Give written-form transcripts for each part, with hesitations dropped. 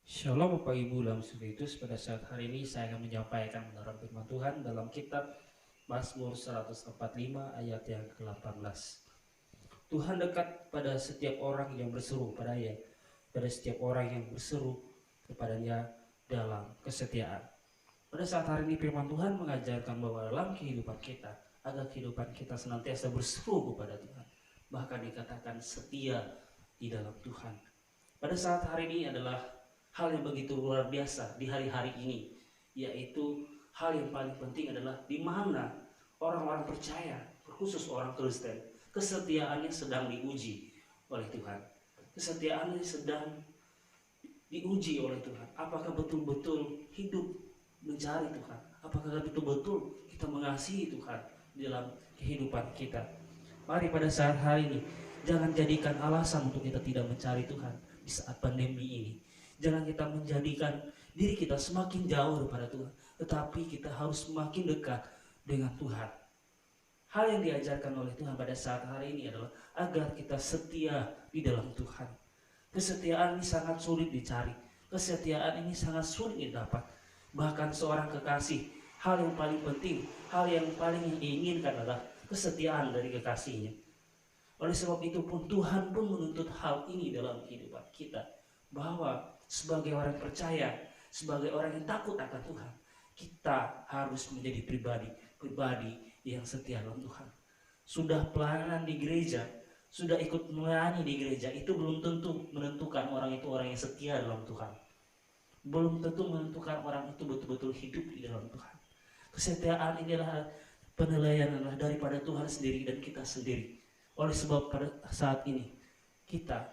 Shalom Bapak Ibu dalam Spiritus. Pada saat hari ini saya akan menyampaikan menurut firman Tuhan dalam kitab Mazmur 145 ayat yang ke-18. Tuhan dekat pada setiap orang yang berseru padanya, pada setiap orang yang berseru kepadanya dalam kesetiaan. Pada saat hari ini firman Tuhan mengajarkan bahwa dalam kehidupan kita, agar kehidupan kita senantiasa berseru kepada Tuhan, bahkan dikatakan setia di dalam Tuhan. Pada saat hari ini adalah hal yang begitu luar biasa di hari-hari ini, yaitu hal yang paling penting adalah di mana orang-orang percaya, khusus orang Kristen, kesetiaannya sedang diuji oleh Tuhan. Kesetiaannya sedang diuji oleh Tuhan. Apakah betul-betul hidup mencari Tuhan? Apakah betul-betul kita mengasihi Tuhan dalam kehidupan kita? Mari pada saat hari ini, jangan jadikan alasan untuk kita tidak mencari Tuhan di saat pandemi ini. Jangan kita menjadikan diri kita semakin jauh daripada Tuhan, tetapi kita harus semakin dekat dengan Tuhan. Hal yang diajarkan oleh Tuhan pada saat hari ini adalah agar kita setia di dalam Tuhan. Kesetiaan ini sangat sulit dicari. Kesetiaan ini sangat sulit didapat. Bahkan seorang kekasih, hal yang paling penting, hal yang paling diinginkan adalah kesetiaan dari kekasihnya. Oleh sebab itu pun Tuhan pun menuntut hal ini dalam kehidupan kita, bahwa sebagai orang percaya, sebagai orang yang takut akan Tuhan, kita harus menjadi pribadi yang setia dalam Tuhan. Sudah pelayanan di gereja, sudah ikut melayani di gereja, itu belum tentu menentukan orang itu orang yang setia dalam Tuhan. Belum tentu menentukan orang itu betul-betul hidup di dalam Tuhan. Kesetiaan ini adalah penilaian adalah daripada Tuhan sendiri dan kita sendiri. Oleh sebab pada saat ini kita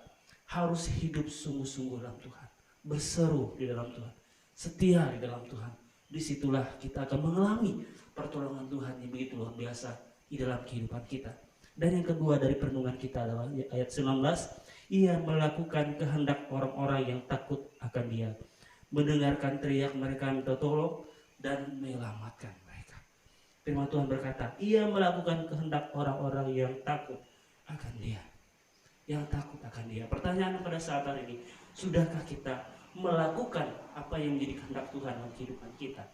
harus hidup sungguh-sungguh dalam Tuhan, berseru di dalam Tuhan, setia di dalam Tuhan. Disitulah kita akan mengalami pertolongan Tuhan yang begitu luar biasa di dalam kehidupan kita. Dan yang kedua dari perenungan kita adalah ayat 19, ia melakukan kehendak orang-orang yang takut akan Dia, mendengarkan teriak mereka minta tolong dan menyelamatkan mereka. Firman Tuhan berkata, ia melakukan kehendak orang-orang yang takut akan Dia, yang takut akan Dia. Pertanyaan pada saat hari ini, sudahkah kita melakukan apa yang menjadi kehendak Tuhan dalam kehidupan kita?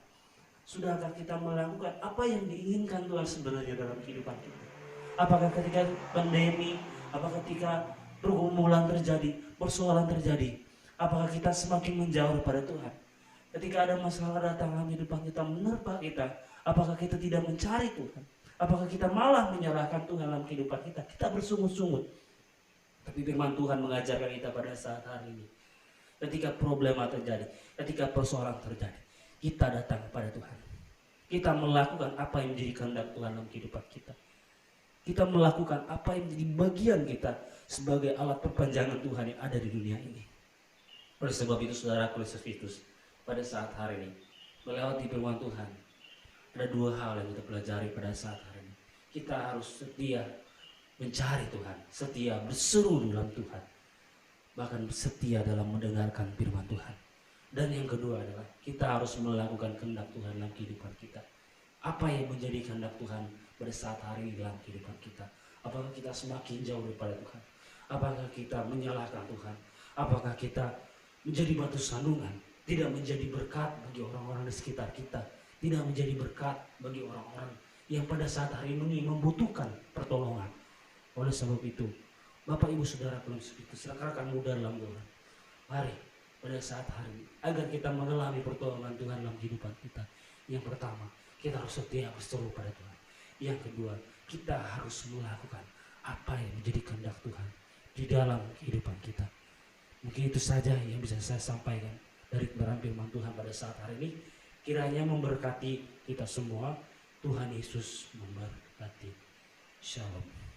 Sudahkah kita melakukan apa yang diinginkan Tuhan sebenarnya dalam kehidupan kita? Apakah ketika pandemi, apakah ketika pergumulan terjadi, persoalan terjadi, apakah kita semakin menjauh daripada Tuhan? Ketika ada masalah datang dalam kehidupan kita, menerpa kita, apakah kita tidak mencari Tuhan? Apakah kita malah menyalahkan Tuhan dalam kehidupan kita? Kita bersungut-sungut. Tapi firman Tuhan mengajarkan kita pada saat hari ini, ketika problema terjadi, ketika persoalan terjadi, kita datang kepada Tuhan. Kita melakukan apa yang menjadi kehendak Tuhan dalam kehidupan kita. Kita melakukan apa yang menjadi bagian kita sebagai alat perpanjangan Tuhan yang ada di dunia ini. Oleh sebab itu saudara Kristus, pada saat hari ini, melewati firman Tuhan, ada dua hal yang kita pelajari pada saat hari ini. Kita harus setia mencari Tuhan, setia berseru dalam Tuhan, bahkan setia dalam mendengarkan firman Tuhan. Dan yang kedua adalah kita harus melakukan kehendak Tuhan dalam kehidupan kita. Apa yang menjadi kehendak Tuhan pada saat hari ini dalam kehidupan kita? Apakah kita semakin jauh daripada Tuhan? Apakah kita menyalahkan Tuhan? Apakah kita menjadi batu sandungan, tidak menjadi berkat bagi orang-orang di sekitar kita, tidak menjadi berkat bagi orang-orang yang pada saat hari ini membutuhkan pertolongan? Oleh sebab itu, Bapak Ibu Saudara itu serahkan mudah dalam Tuhan. Mari pada saat hari ini, agar kita mengalami pertolongan Tuhan dalam kehidupan kita. Yang pertama, kita harus setia berseru pada Tuhan. Yang kedua, kita harus melakukan apa yang menjadi kehendak Tuhan di dalam kehidupan kita. Mungkin itu saja yang bisa saya sampaikan dari kebenaran firman Tuhan pada saat hari ini. Kiranya memberkati kita semua. Tuhan Yesus memberkati. Shalom.